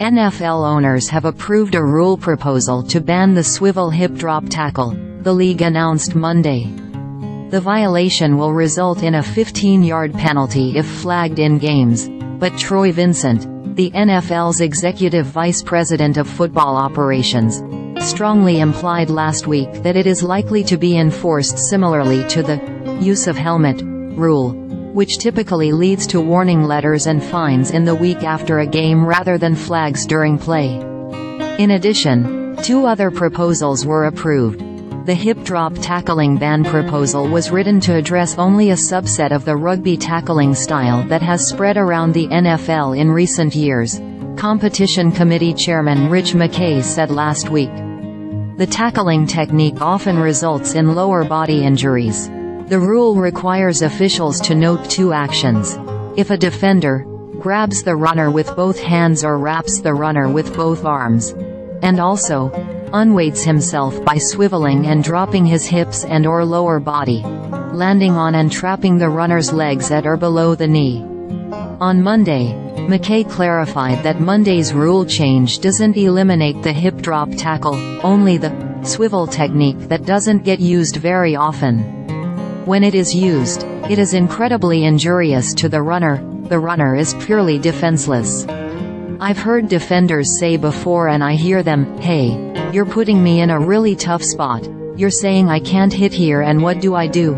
NFL owners have approved a rule proposal to ban the swivel hip drop tackle, the league announced Monday. The violation will result in a 15-yard penalty if flagged in games, but Troy Vincent, the NFL's executive vice president of football operations, strongly implied last week that it is likely to be enforced similarly to the use of helmet rule, which typically leads to warning letters and fines in the week after a game rather than flags during play. In addition, 2 other proposals were approved. The hip drop tackling ban proposal was written to address only a subset of the rugby tackling style that has spread around the NFL in recent years, Competition Committee Chairman Rich McKay said last week. The tackling technique often results in lower body injuries. The rule requires officials to note 2 actions. If a defender grabs the runner with both hands or wraps the runner with both arms, and also unweights himself by swiveling and dropping his hips and or lower body, landing on and trapping the runner's legs at or below the knee. On Monday, McKay clarified that Monday's rule change doesn't eliminate the hip drop tackle, only the swivel technique that doesn't get used very often. When it is used, it is incredibly injurious to the runner. The runner is purely defenseless. I've heard defenders say before and I hear them, "Hey, you're putting me in a really tough spot. You're saying I can't hit here and what do I do?"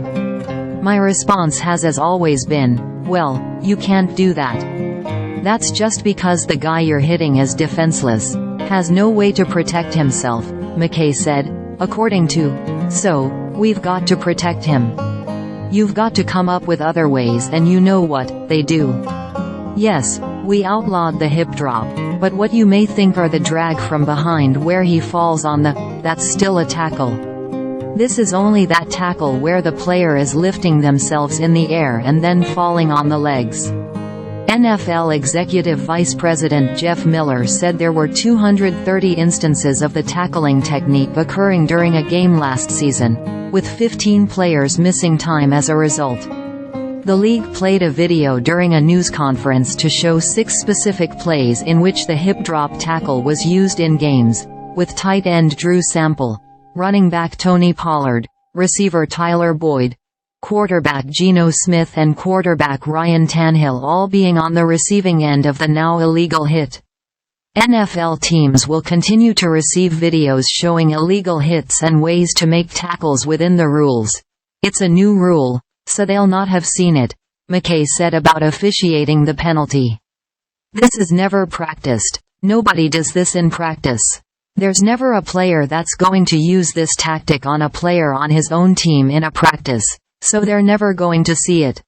My response has as always been, "Well, you can't do that. That's just because the guy you're hitting is defenseless, has no way to protect himself," McKay said, according to "So, we've got to protect him. You've got to come up with other ways and you know what they do. Yes, we outlawed the hip drop, but what you may think are the drag from behind where he falls on that's still a tackle. This is only that tackle where the player is lifting themselves in the air and then falling on the legs." NFL Executive Vice President Jeff Miller said there were 230 instances of the tackling technique occurring during a game last season, with 15 players missing time as a result. The league played a video during a news conference to show 6 specific plays in which the hip drop tackle was used in games, with tight end Drew Sample, running back Tony Pollard, receiver Tyler Boyd, quarterback Geno Smith and quarterback Ryan Tannehill all being on the receiving end of the now illegal hit. NFL teams will continue to receive videos showing illegal hits and ways to make tackles within the rules. It's a new rule, so they'll not have seen it, McKay said about officiating the penalty. "This is never practiced. Nobody does this in practice. There's never a player that's going to use this tactic on a player on his own team in a practice, so they're never going to see it.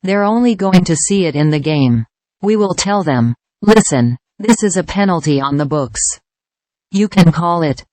They're only going to see it in the game. We will tell them, listen, this is a penalty on the books. You can call it."